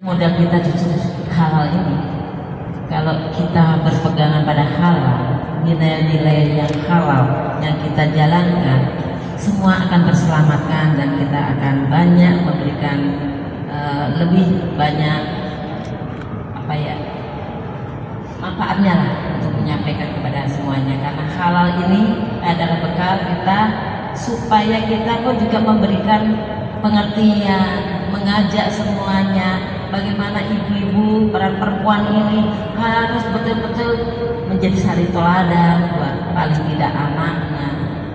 Modal kita justru halal ini. Kalau kita berpegangan pada halal, nilai-nilai yang halal yang kita jalankan, semua akan terselamatkan dan kita akan banyak memberikan lebih banyak manfaatnya lah untuk menyampaikan kepada semuanya. Karena halal ini adalah bekal kita supaya kita pun juga memberikan pengertian, mengajak semuanya bagaimana ibu-ibu, peran perempuan ini harus betul-betul menjadi sari teladan buat paling tidak anaknya,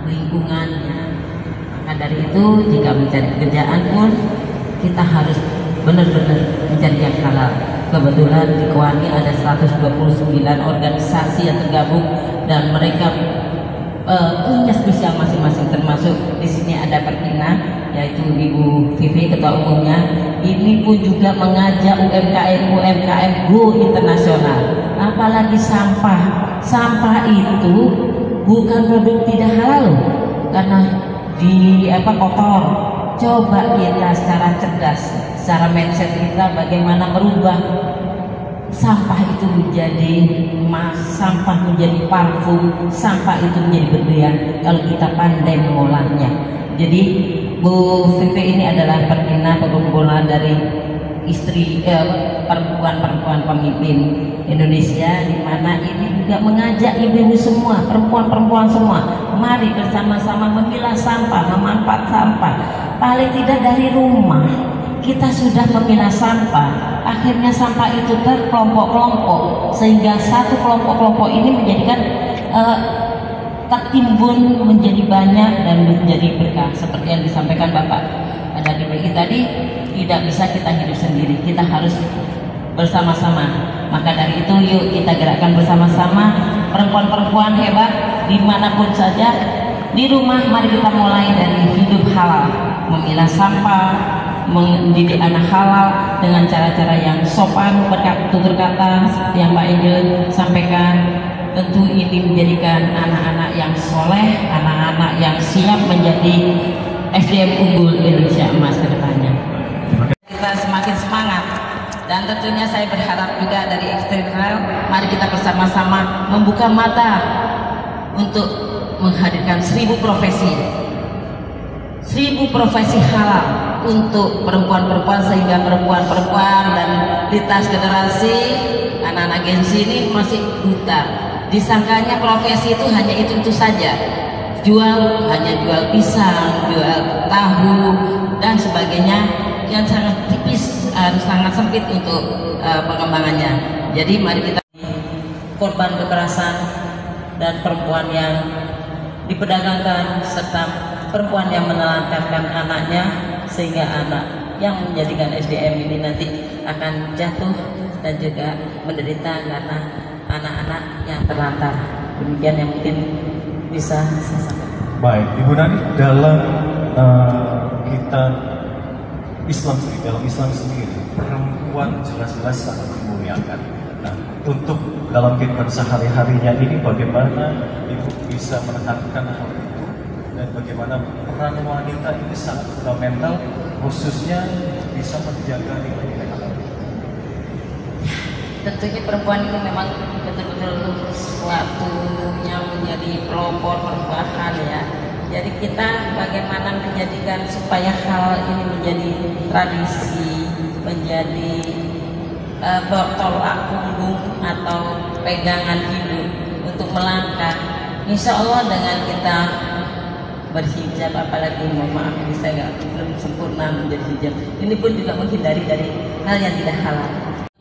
lingkungannya. Maka dari itu jika mencari pekerjaan pun kita harus benar-benar mencari yang halal. Kebetulan di Kowani ada 129 organisasi yang tergabung dan mereka punya spesial masing-masing, termasuk di sini ada Pertina yaitu Ibu Vivi ketua umumnya. Ini pun juga mengajak UMKM go internasional. Apalagi sampah itu bukan produk tidak halal karena kotor. Coba kita secara cerdas, secara mindset kita bagaimana merubah sampah itu menjadi emas, sampah menjadi parfum, sampah itu menjadi berlian kalau kita pandai mengolahnya. Jadi Bu Vivi ini adalah pembina perkumpulan dari perempuan pemimpin Indonesia, di mana ini juga mengajak ibu-ibu semua, perempuan-perempuan semua, mari bersama-sama memilah sampah, memanfaat sampah. Paling tidak dari rumah kita sudah memilah sampah, akhirnya sampah itu terkelompok-kelompok sehingga satu kelompok-kelompok ini menjadikan tertimbun menjadi banyak dan menjadi berkah. Seperti yang disampaikan Bapak ada di BI tadi, tidak bisa kita hidup sendiri, kita harus bersama-sama. Maka dari itu yuk kita gerakkan bersama-sama, perempuan-perempuan hebat dimanapun saja. Di rumah mari kita mulai dari hidup halal, memilah sampah, mendidik anak halal dengan cara-cara yang sopan, bertutur kata seperti yang Mbak Angel sampaikan. Tentu ini menjadikan anak-anak yang soleh, anak-anak yang siap menjadi SDM unggul Indonesia emas ke depannya. Kita semakin semangat dan tentunya saya berharap juga dari eksternal, mari kita bersama-sama membuka mata untuk menghadirkan 1000 profesi halal untuk perempuan-perempuan, sehingga perempuan-perempuan dan lintas generasi anak-anak Gen Z ini masih buta. Disangkanya profesi itu hanya itu saja, hanya jual pisang, jual tahu dan sebagainya yang sangat tipis, sangat sempit untuk pengembangannya. Jadi mari kita korban kekerasan dan perempuan yang diperdagangkan serta perempuan yang menelantarkan anaknya, sehingga anak yang menjadikan SDM ini nanti akan jatuh dan juga menderita karena anak-anak yang terlantar. Demikian yang mungkin bisa saya sampaikan. Baik, Ibu Nani, dalam dalam Islam sendiri perempuan jelas-jelas sangat dimuliakan. Nah, untuk dalam kehidupan sehari-harinya ini bagaimana Ibu bisa menekankan hal itu dan bagaimana peran wanita ini sangat fundamental, khususnya bisa menjaga nilai-nilai halal. Tentunya perempuan itu memang betul-betul sesuatu yang menjadi pelopor perubahan ya. Jadi kita bagaimana menjadikan supaya hal ini menjadi tradisi, menjadi tolak punggung atau pegangan hidup untuk melangkah. Insya Allah dengan kita berhijab, apalagi mohon maaf ini saya belum sempurna menjadi hijab, ini pun juga menghindari dari hal yang tidak halal,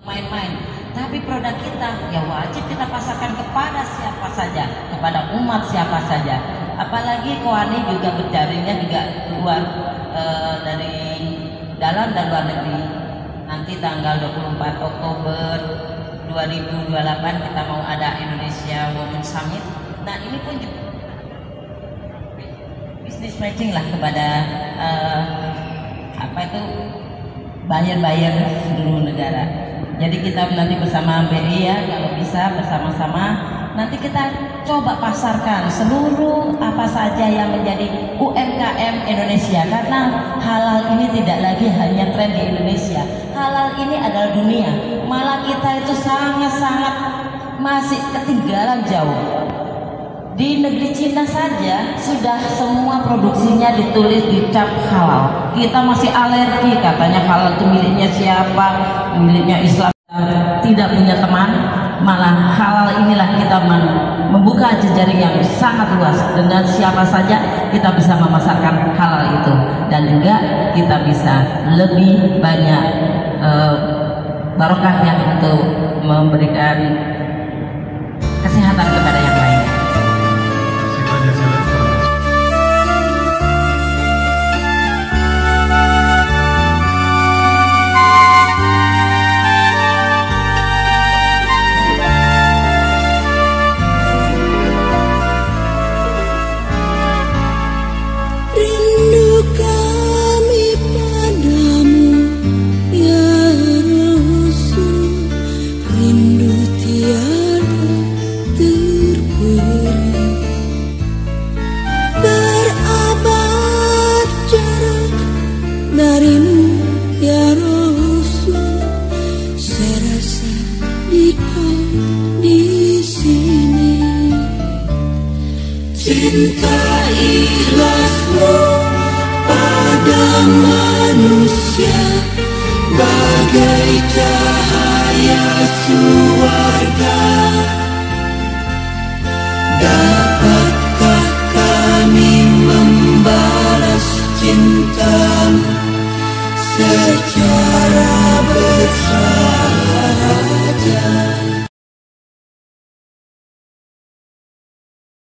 main-main. Tapi produk kita ya wajib kita pasarkan kepada siapa saja, kepada umat siapa saja. Apalagi Kowani juga berjaringnya juga luar dari dalam dan luar negeri. Nanti tanggal 24 Oktober 2028 kita mau ada Indonesia Women Summit. Nah ini pun juga business matching lah kepada buyer seluruh negara. Jadi kita nanti bersama BRI ya, kalau bisa bersama-sama nanti kita coba pasarkan seluruh apa saja yang menjadi UMKM Indonesia, karena halal ini tidak lagi hanya tren di Indonesia. Halal ini adalah dunia, malah kita itu sangat-sangat masih ketinggalan jauh. Di negeri Cina saja sudah semua produksinya ditulis dicap halal. Kita masih alergi, katanya halal itu miliknya siapa, miliknya Islam. Tidak punya teman, malah halal inilah kita membuka jejaring yang sangat luas, dengan siapa saja kita bisa memasarkan halal itu, dan juga kita bisa lebih banyak barokahnya untuk memberikan kesehatan kepada yang lain. Cinta ikhlasmu pada manusia bagai cahaya surga. Dapatkah kami membalas cintamu secara